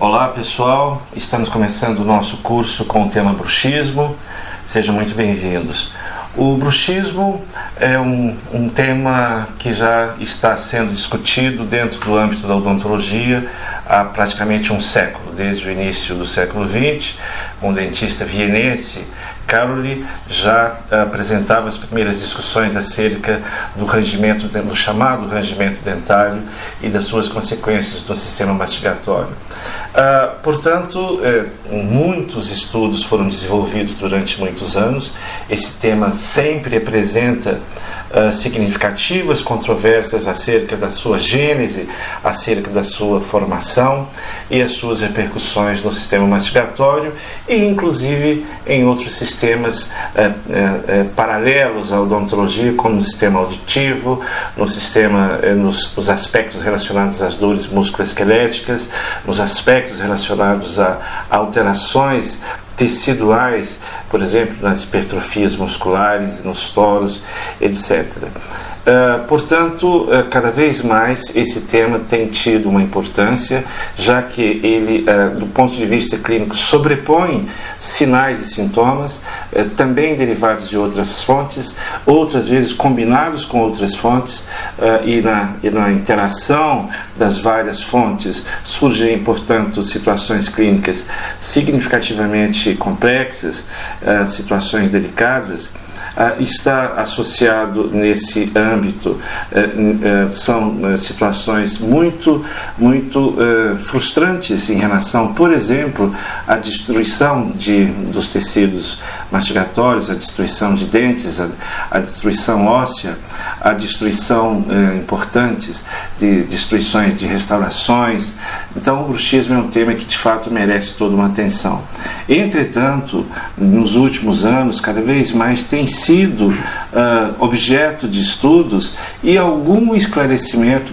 Olá pessoal, estamos começando o nosso curso com o tema bruxismo. Sejam muito bem-vindos. O bruxismo é um tema que já está sendo discutido dentro do âmbito da odontologia há praticamente um século, desde o início do século XX. Um dentista vienense, Caroli, já apresentava as primeiras discussões acerca do chamado rangimento dentário e das suas consequências no sistema mastigatório. Portanto, muitos estudos foram desenvolvidos durante muitos anos. Esse tema sempre apresenta significativas controvérsias acerca da sua gênese, acerca da sua formação e as suas repercussões no sistema mastigatório e inclusive em outros sistemas paralelos à odontologia, como no sistema auditivo, nos aspectos relacionados às dores musculoesqueléticas, nos aspectos relacionados a alterações teciduais, por exemplo, nas hipertrofias musculares, nos toros, etc. Portanto, cada vez mais esse tema tem tido uma importância, já que ele, do ponto de vista clínico, sobrepõe sinais e sintomas, também derivados de outras fontes, outras vezes combinados com outras fontes, e na interação das várias fontes surgem, portanto, situações clínicas significativamente complexas, situações delicadas. Está associado nesse âmbito, são situações muito frustrantes em relação, por exemplo, à destruição dos tecidos mastigatórios, a destruição de dentes, a destruição óssea, a destruição importantes de destruições de restaurações. Então o bruxismo é um tema que de fato merece toda uma atenção. Entretanto, nos últimos anos, cada vez mais tem sido objeto de estudos e algum esclarecimento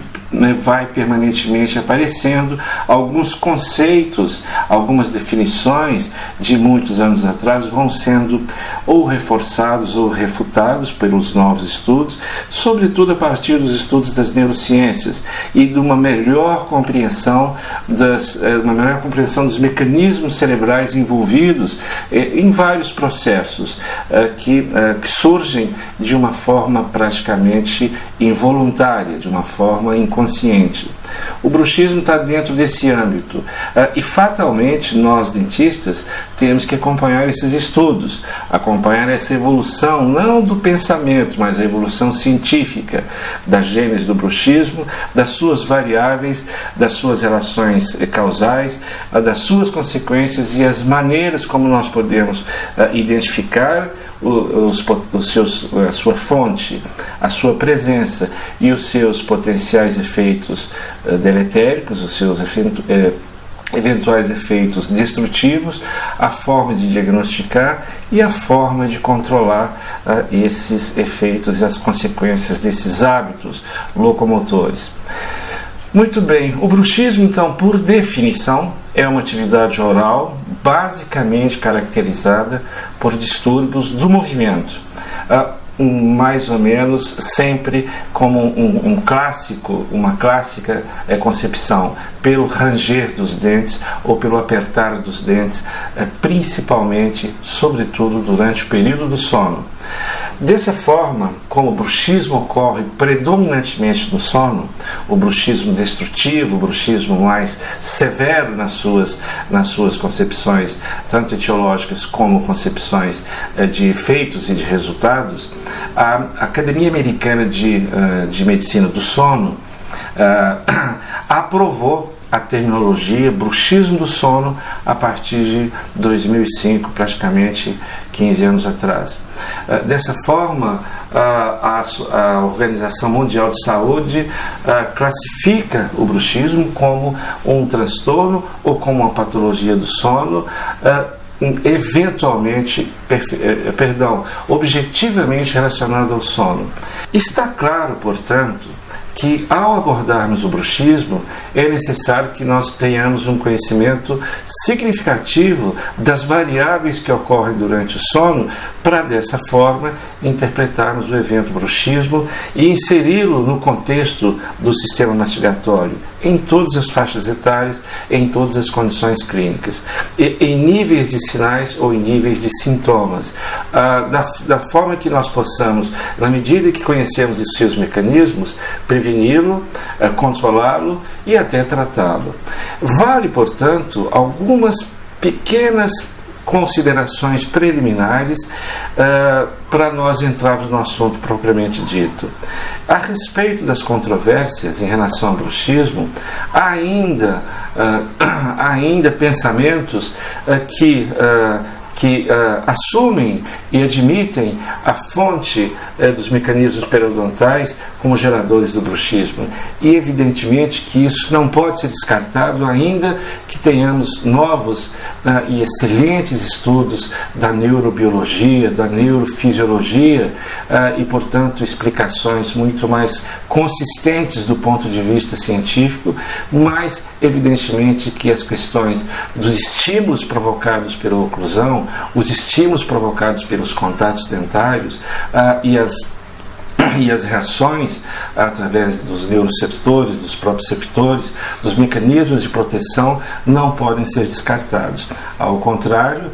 vai permanentemente aparecendo, alguns conceitos, algumas definições de muitos anos atrás vão sendo ou reforçados ou refutados pelos novos estudos, sobretudo a partir dos estudos das neurociências e de uma melhor compreensão dos mecanismos cerebrais envolvidos em vários processos que surgem de uma forma praticamente involuntária, de uma forma inconsciente. O bruxismo está dentro desse âmbito e fatalmente nós dentistas temos que acompanhar esses estudos, acompanhar essa evolução, não do pensamento, mas a evolução científica da gênese do bruxismo, das suas variáveis, das suas relações causais, das suas consequências e as maneiras como nós podemos identificar a sua fonte, a sua presença e os seus potenciais efeitos deletéricos, os seus eventuais efeitos destrutivos, a forma de diagnosticar e a forma de controlar esses efeitos e as consequências desses hábitos locomotores. Muito bem, o bruxismo, então, por definição, é uma atividade oral basicamente caracterizada por distúrbios do movimento, mais ou menos sempre como uma clássica concepção, pelo ranger dos dentes ou pelo apertar dos dentes, principalmente, sobretudo, durante o período do sono. Dessa forma, como o bruxismo ocorre predominantemente no sono, o bruxismo destrutivo, o bruxismo mais severo nas suas concepções, tanto etiológicas como concepções de efeitos e de resultados, a Academia Americana de Medicina do Sono aprovou a terminologia bruxismo do sono a partir de 2005, praticamente 15 anos atrás. Dessa forma, a Organização Mundial de Saúde classifica o bruxismo como um transtorno ou como uma patologia do sono, objetivamente relacionado ao sono. Está claro, portanto, que ao abordarmos o bruxismo é necessário que nós tenhamos um conhecimento significativo das variáveis que ocorrem durante o sono para dessa forma interpretarmos o evento bruxismo e inseri-lo no contexto do sistema mastigatório, em todas as faixas etárias, em todas as condições clínicas, em níveis de sinais ou em níveis de sintomas, da forma que nós possamos, na medida que conhecemos os seus mecanismos, preveni-lo, controlá-lo e até tratá-lo. Vale, portanto, algumas pequenas considerações preliminares para nós entrarmos no assunto propriamente dito. A respeito das controvérsias em relação ao bruxismo, há ainda pensamentos que assumem e admitem a fonte dos mecanismos periodontais como geradores do bruxismo. E evidentemente que isso não pode ser descartado, ainda que tenhamos novos e excelentes estudos da neurobiologia, da neurofisiologia e, portanto, explicações muito mais consistentes do ponto de vista científico, mas evidentemente que as questões dos estímulos provocados pela oclusão, os estímulos provocados pelos contatos dentários e as reações através dos neuroceptores, dos proprioceptores, dos mecanismos de proteção não podem ser descartados. Ao contrário,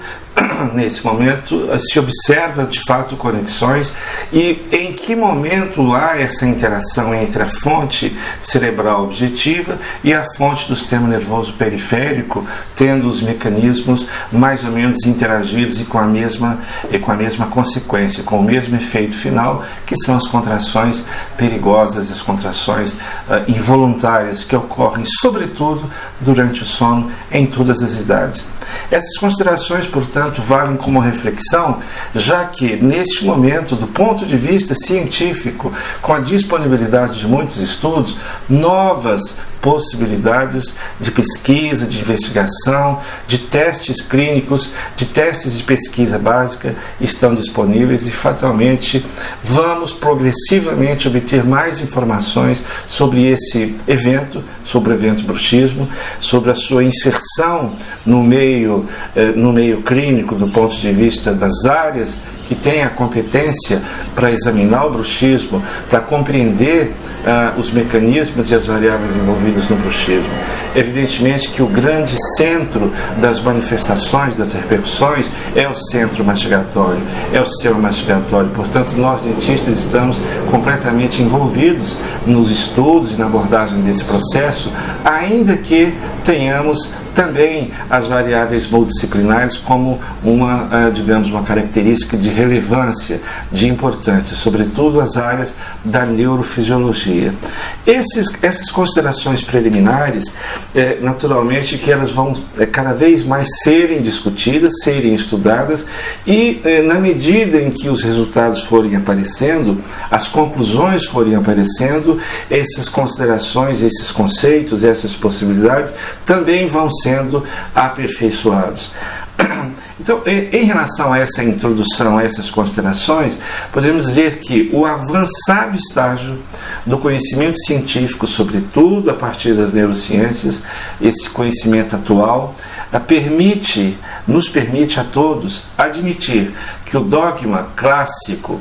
nesse momento se observa de fato conexões e em que momento há essa interação entre a fonte cerebral objetiva e a fonte do sistema nervoso periférico, tendo os mecanismos mais ou menos interagidos e com a mesma consequência, com o mesmo efeito final, que são as contrações perigosas, as contrações involuntárias que ocorrem sobretudo durante o sono em todas as idades. Essas considerações, portanto, valem como reflexão, já que, neste momento, do ponto de vista científico, com a disponibilidade de muitos estudos, novas possibilidades de pesquisa, de investigação, de testes clínicos, de testes de pesquisa básica estão disponíveis e, fatalmente, vamos progressivamente obter mais informações sobre esse evento, sobre o evento bruxismo, sobre a sua inserção no meio clínico do ponto de vista das áreas que têm a competência para examinar o bruxismo, para compreender os mecanismos e as variáveis envolvidas no bruxismo. Evidentemente que o grande centro das manifestações, das repercussões, é o centro mastigatório, é o sistema mastigatório. Portanto, nós dentistas estamos completamente envolvidos nos estudos e na abordagem desse processo, ainda que tenhamos também as variáveis multidisciplinares como uma característica de relevância, de importância, sobretudo as áreas da neurofisiologia. Essas considerações preliminares, naturalmente que elas vão cada vez mais serem discutidas, serem estudadas e, na medida em que os resultados forem aparecendo, as conclusões forem aparecendo, essas considerações, esses conceitos, essas possibilidades também vão sendo aperfeiçoados. Então, em relação a essa introdução, a essas considerações, podemos dizer que o avançado estágio do conhecimento científico, sobretudo a partir das neurociências, esse conhecimento atual, nos permite a todos admitir que o dogma clássico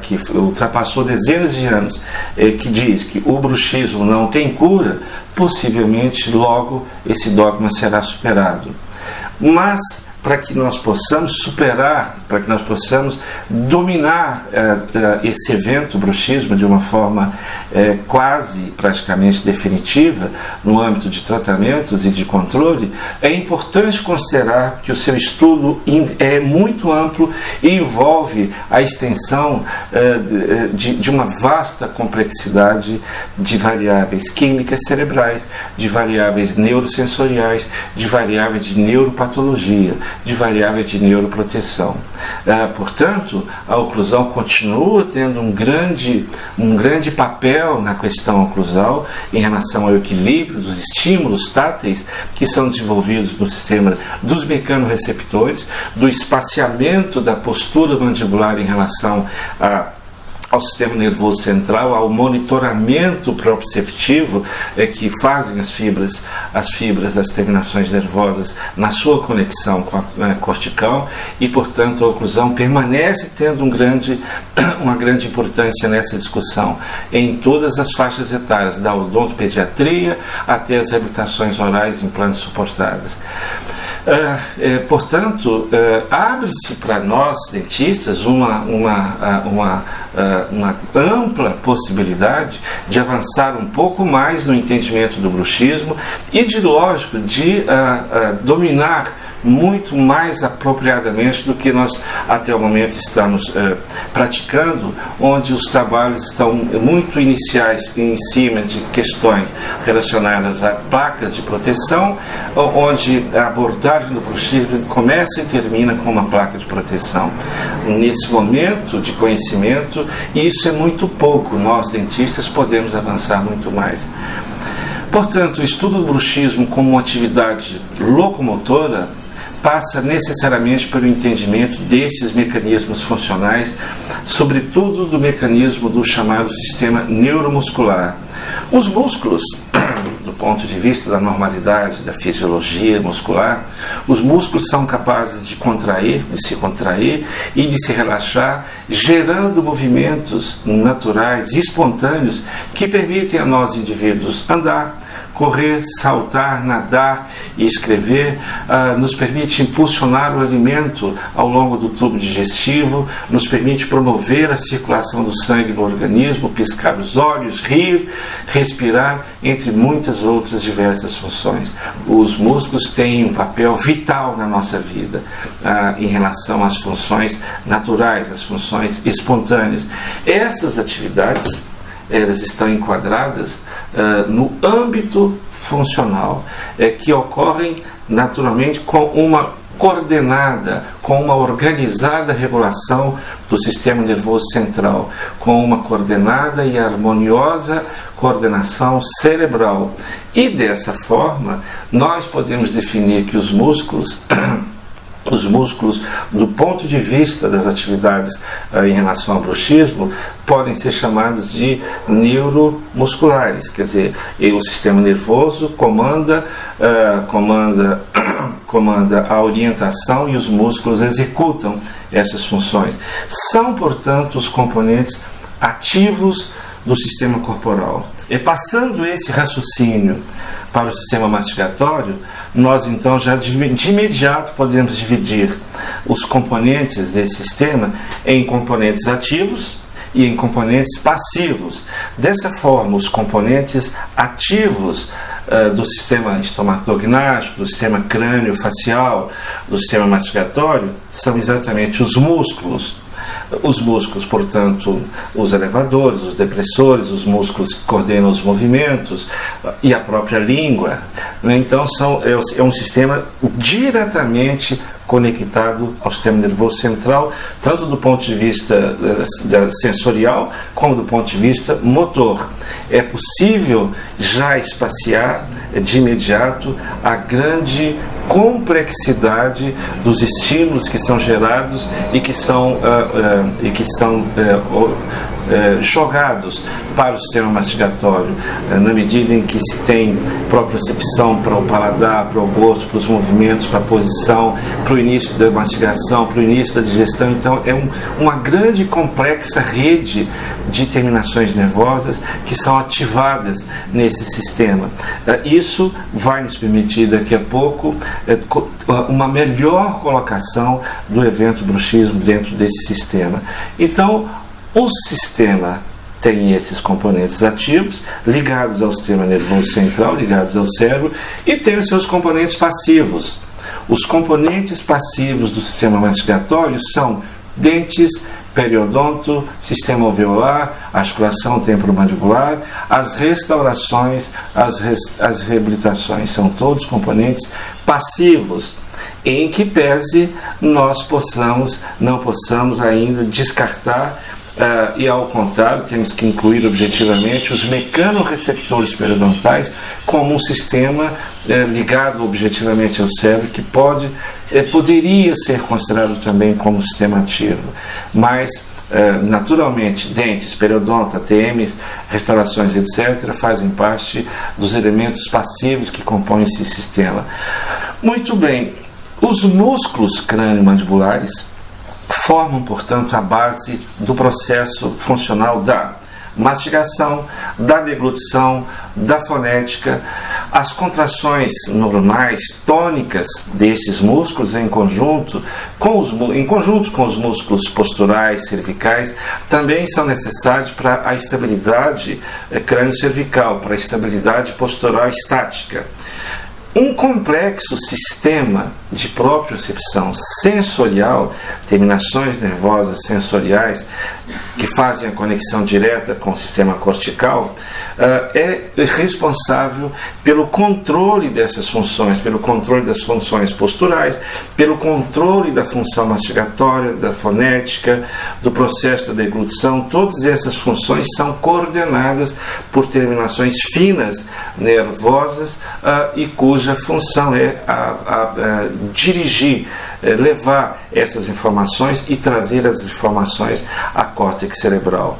que ultrapassou dezenas de anos, que diz que o bruxismo não tem cura, possivelmente logo esse dogma será superado. Mas para que nós possamos superar, para que nós possamos dominar esse evento, o bruxismo, de uma forma quase, praticamente definitiva, no âmbito de tratamentos e de controle, é importante considerar que o seu estudo é muito amplo e envolve a extensão de uma vasta complexidade de variáveis químicas cerebrais, de variáveis neurosensoriais, de variáveis de neuropatologia, de variáveis de neuroproteção. Portanto, a oclusão continua tendo um grande papel na questão oclusal em relação ao equilíbrio dos estímulos táteis que são desenvolvidos no sistema dos mecanorreceptores, do espaciamento da postura mandibular em relação ao sistema nervoso central, ao monitoramento proprioceptivo que fazem as fibras, as terminações nervosas na sua conexão com a cortical, e, portanto, a oclusão permanece tendo uma grande importância nessa discussão em todas as faixas etárias, da odontopediatria até as reabilitações orais e implantes suportadas. Portanto, abre-se para nós, dentistas, uma ampla possibilidade de avançar um pouco mais no entendimento do bruxismo e, lógico, de dominar muito mais apropriadamente do que nós até o momento estamos praticando, onde os trabalhos estão muito iniciais em cima de questões relacionadas a placas de proteção, onde a abordagem do bruxismo começa e termina com uma placa de proteção. Nesse momento de conhecimento, isso é muito pouco, nós dentistas podemos avançar muito mais. Portanto, o estudo do bruxismo como uma atividade locomotora passa necessariamente pelo entendimento destes mecanismos funcionais, sobretudo do mecanismo do chamado sistema neuromuscular. Os músculos, do ponto de vista da normalidade, da fisiologia muscular, os músculos são capazes de se contrair e de se relaxar, gerando movimentos naturais e espontâneos que permitem a nós indivíduos andar, correr, saltar, nadar e escrever, nos permite impulsionar o alimento ao longo do tubo digestivo, nos permite promover a circulação do sangue no organismo, piscar os olhos, rir, respirar, entre muitas outras diversas funções. Os músculos têm um papel vital na nossa vida em relação às funções naturais, às funções espontâneas. Essas atividades, elas estão enquadradas no âmbito funcional, que ocorrem naturalmente com uma coordenada, com uma organizada regulação do sistema nervoso central, com uma coordenada e harmoniosa coordenação cerebral. E dessa forma, nós podemos definir que os músculos, do ponto de vista das atividades em relação ao bruxismo, podem ser chamados de neuromusculares, quer dizer, o sistema nervoso comanda a orientação e os músculos executam essas funções. São, portanto, os componentes ativos do sistema corporal. E passando esse raciocínio para o sistema mastigatório, nós então já de imediato podemos dividir os componentes desse sistema em componentes ativos e em componentes passivos. Dessa forma, os componentes ativos do sistema estomatognático, do sistema crânio-facial, do sistema mastigatório, são exatamente os músculos. Os músculos, portanto, os elevadores, os depressores, os músculos que coordenam os movimentos e a própria língua. Então, é um sistema diretamente conectado ao sistema nervoso central, tanto do ponto de vista sensorial como do ponto de vista motor. É possível já espaciar de imediato a grande complexidade dos estímulos que são gerados e que são jogados para o sistema mastigatório, na medida em que se tem propriocepção para o paladar, para o gosto, para os movimentos, para a posição, para o início da mastigação, para o início da digestão. Então é uma grande e complexa rede de terminações nervosas que são ativadas nesse sistema. Isso vai nos permitir daqui a pouco uma melhor colocação do evento bruxismo dentro desse sistema. Então, o sistema tem esses componentes ativos, ligados ao sistema nervoso central, ligados ao cérebro, e tem os seus componentes passivos. Os componentes passivos do sistema mastigatório são dentes, periodonto, sistema alveolar, articulação temporomandibular, as restaurações, as reabilitações. São todos componentes passivos, em que pese nós não possamos ainda descartar e ao contrário, temos que incluir objetivamente os mecanorreceptores periodontais como um sistema ligado objetivamente ao cérebro que poderia ser considerado também como um sistema ativo, mas naturalmente, dentes, periodonto, ATMs, restaurações, etc., fazem parte dos elementos passivos que compõem esse sistema. Muito bem, os músculos crânio-mandibulares formam, portanto, a base do processo funcional da mastigação, da deglutição, da fonética. As contrações normais, tônicas destes músculos em conjunto com os músculos posturais, cervicais, também são necessários para a estabilidade crânio-cervical, para a estabilidade postural estática. Um complexo sistema de propriocepção sensorial, terminações nervosas sensoriais que fazem a conexão direta com o sistema cortical, é responsável pelo controle dessas funções, pelo controle das funções posturais, pelo controle da função mastigatória, da fonética, do processo da deglutição. Todas essas funções são coordenadas por terminações finas, nervosas, e cuja função é dirigir, levar essas informações e trazer as informações à córtex cerebral.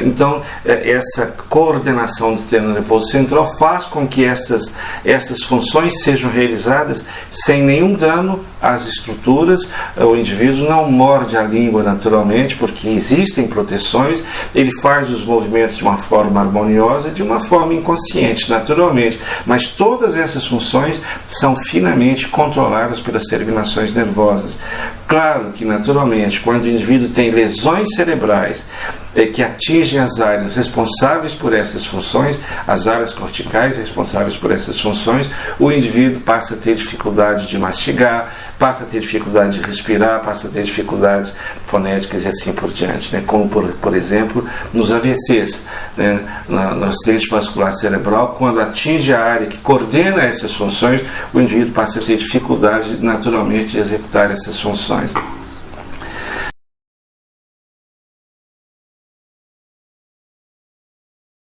Então, essa coordenação do sistema nervoso central faz com que essas funções sejam realizadas sem nenhum dano às estruturas. O indivíduo não morde a língua naturalmente, porque existem proteções, ele faz os movimentos de uma forma harmoniosa, de uma forma inconsciente, naturalmente, mas todas essas funções são finamente controladas pelas terminações nervosas. Claro que, naturalmente, quando o indivíduo tem lesões cerebrais que atingem as áreas responsáveis por essas funções, as áreas corticais responsáveis por essas funções, o indivíduo passa a ter dificuldade de mastigar, passa a ter dificuldade de respirar, passa a ter dificuldades fonéticas e assim por diante, né? Como, por exemplo, nos AVCs, né? No acidente vascular cerebral, quando atinge a área que coordena essas funções, o indivíduo passa a ter dificuldade naturalmente de executar essas funções.